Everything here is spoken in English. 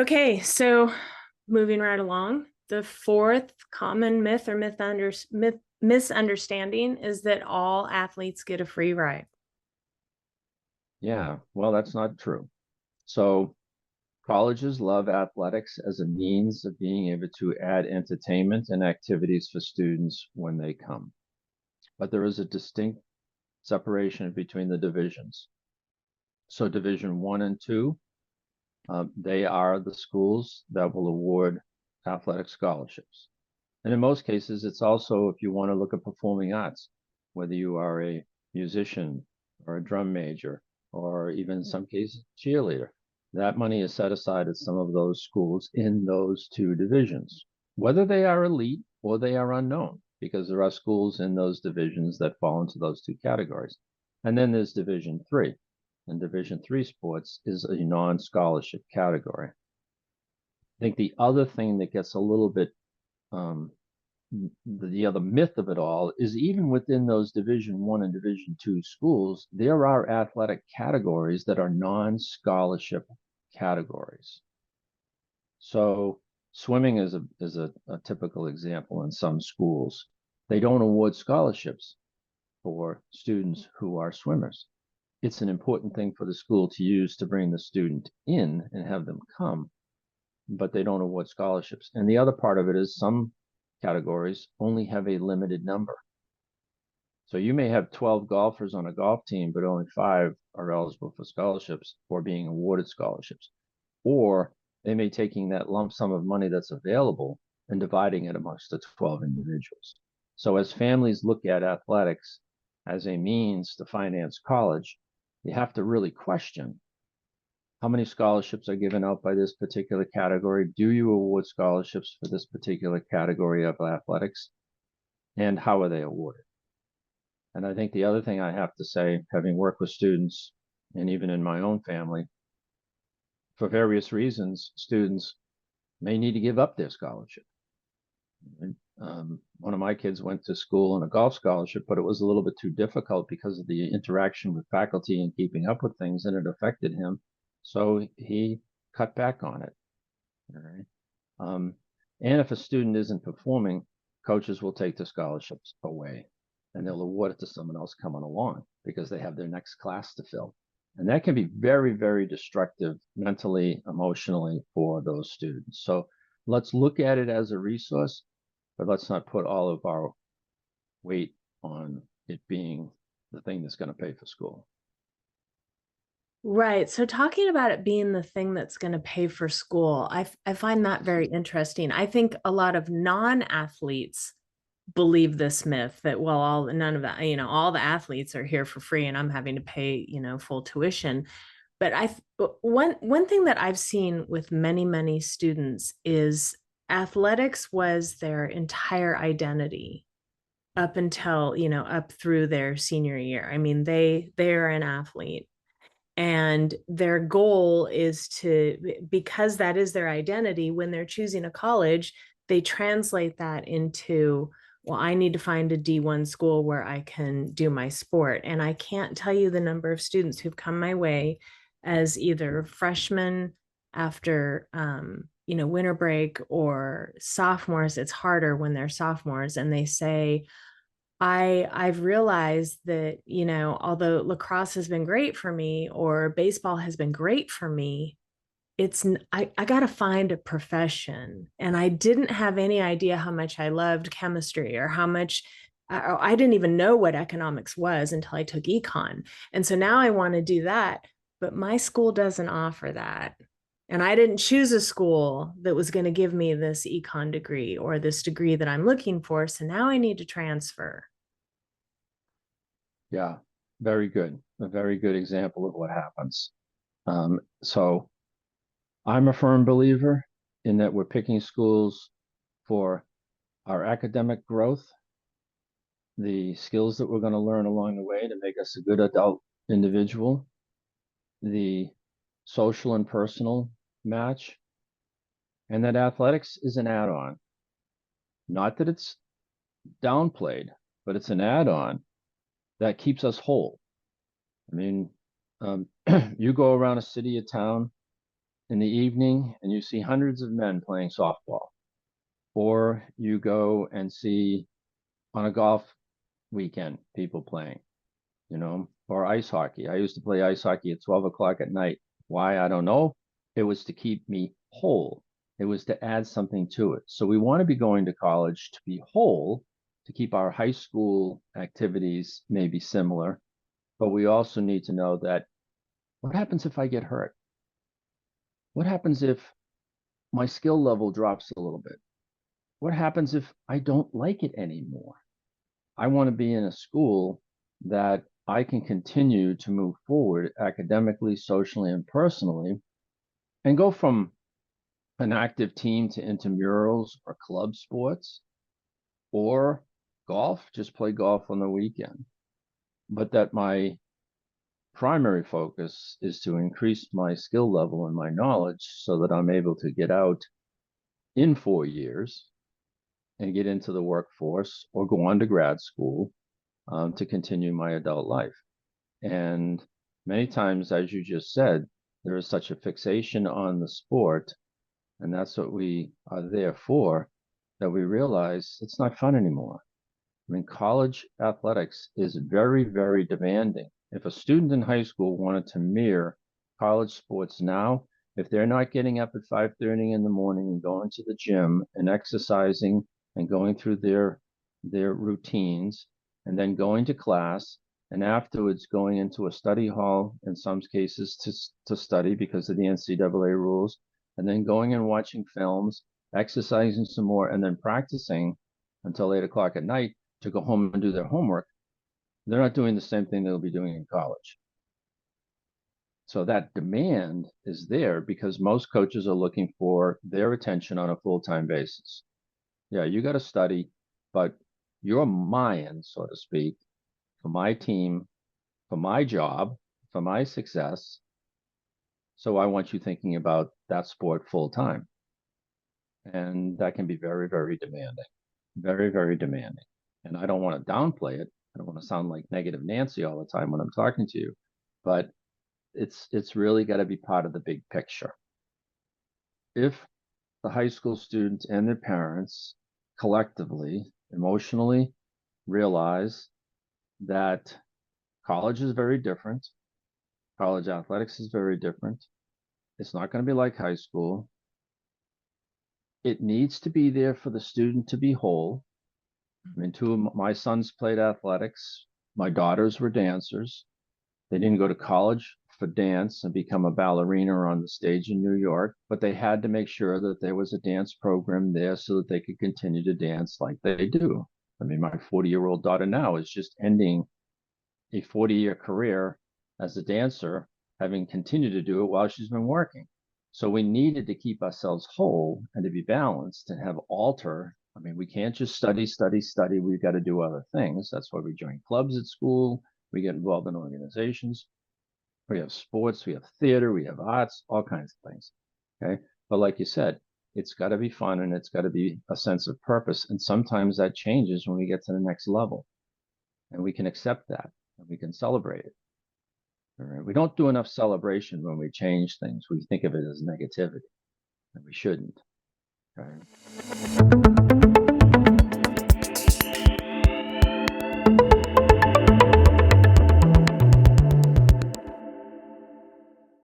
Okay, so moving right along, the fourth common myth or misunderstanding is that all athletes get a free ride. Yeah, well, that's not true. So colleges love athletics as a means of being able to add entertainment and activities for students when they come. But there is a distinct separation between the divisions. So Division One and Two, they are the schools that will award athletic scholarships. And in most cases, it's also if you want to look at performing arts, whether you are a musician or a drum major, or even in some cases, cheerleader. That money is set aside at some of those schools in those two divisions, whether they are elite or they are unknown, because there are schools in those divisions that fall into those two categories. And then there's Division Three, and Division Three sports is a non-scholarship category. I think the other thing that gets a little bit um, the other myth of it all is even within those Division One and Division Two schools, there are athletic categories that are non-scholarship categories. So swimming is a typical example in some schools. They don't award scholarships for students who are swimmers. It's an important thing for the school to use to bring the student in and have them come, but they don't award scholarships. And the other part of it is some categories only have a limited number. So you may have 12 golfers on a golf team, but only 5 are eligible for scholarships or being awarded scholarships. Or they may taking that lump sum of money that's available and dividing it amongst the 12 individuals. So as families look at athletics as a means to finance college, you have to really question how many scholarships are given out by this particular category? Do you award scholarships for this particular category of athletics? And how are they awarded? And I think the other thing I have to say, having worked with students and even in my own family, for various reasons, students may need to give up their scholarship. And, one of my kids went to school on a golf scholarship, but it was a little bit too difficult because of the interaction with faculty and keeping up with things, and it affected him. So he cut back on it. All right. And if a student isn't performing, coaches will take the scholarships away and they'll award it to someone else coming along because they have their next class to fill. And that can be very, very destructive mentally, emotionally for those students. So let's look at it as a resource, but let's not put all of our weight on it being the thing that's going to pay for school. Right. So talking about it being the thing that's going to pay for school, I find that very interesting. I think a lot of non-athletes believe this myth that, well, all none of that, all the athletes are here for free and I'm having to pay, full tuition. But one thing that I've seen with many students is athletics was their entire identity up until, up through their senior year. I mean, they're an athlete and their goal is to, because that is their identity, when they're choosing a college, they translate that into, well, I need to find a D1 school where I can do my sport. And I can't tell you the number of students who've come my way as either freshmen after winter break, or sophomores. It's harder when they're sophomores and they say, I've realized that, although lacrosse has been great for me or baseball has been great for me, I got to find a profession. And I didn't have any idea how much I loved chemistry or how much I didn't even know what economics was until I took econ. And so now I want to do that, but my school doesn't offer that. And I didn't choose a school that was going to give me this econ degree or this degree that I'm looking for. So now I need to transfer. Yeah, very good. A very good example of what happens. So I'm a firm believer in that we're picking schools for our academic growth, the skills that we're going to learn along the way to make us a good adult individual, the social and personal match, and that athletics is an add-on. Not that it's downplayed, but it's an add-on that keeps us whole. I mean, you go around a city, a town, in the evening and you see hundreds of men playing softball, or you go and see on a golf weekend people playing, or ice hockey. I used to play ice hockey at 12 o'clock at night. Why? I don't know. It was to keep me whole. It was to add something to it. So we want to be going to college to be whole, to keep our high school activities maybe similar, but we also need to know that what happens if I get hurt? What happens if my skill level drops a little bit? What happens if I don't like it anymore? I want to be in a school that I can continue to move forward academically, socially, and personally, and go from an active team to intramurals or club sports or golf, just play golf on the weekend. But that my primary focus is to increase my skill level and my knowledge so that I'm able to get out in 4 years and get into the workforce or go on to grad school to continue my adult life. And many times, as you just said, there is such a fixation on the sport, and that's what we are there for, that we realize it's not fun anymore. I mean, college athletics is very, very demanding. If a student in high school wanted to mirror college sports now, if they're not getting up at 5:30 in the morning and going to the gym and exercising and going through their routines and then going to class and afterwards going into a study hall in some cases to study because of the NCAA rules, and then going and watching films, exercising some more, and then practicing until 8 o'clock at night to go home and do their homework, they're not doing the same thing they'll be doing in college. So that demand is there because most coaches are looking for their attention on a full-time basis. Yeah, you got to study, but you're mine, so to speak, for my team, for my job, for my success. So I want you thinking about that sport full time. And that can be very, very demanding, very, very demanding. And I don't want to downplay it. I don't want to sound like negative Nancy all the time when I'm talking to you, but it's really got to be part of the big picture. If the high school students and their parents collectively, emotionally realize that college is very different, college athletics is very different. It's not going to be like high school. It needs to be there for the student to be whole. I mean, two of my sons played athletics. My daughters were dancers. They didn't go to college for dance and become a ballerina on the stage in New York, but they had to make sure that there was a dance program there so that they could continue to dance like they do. I mean, my 40-year-old daughter now is just ending a 40-year career as a dancer, having continued to do it while she's been working. So we needed to keep ourselves whole and to be balanced and have alter. I mean, we can't just study, study, study. We've got to do other things. That's why we join clubs at school. We get involved in organizations. We have sports, we have theater, we have arts, all kinds of things. Okay. But like you said, it's got to be fun and it's got to be a sense of purpose. And sometimes that changes when we get to the next level. And we can accept that and we can celebrate it. All right. We don't do enough celebration when we change things. We think of it as negativity, and we shouldn't. Okay.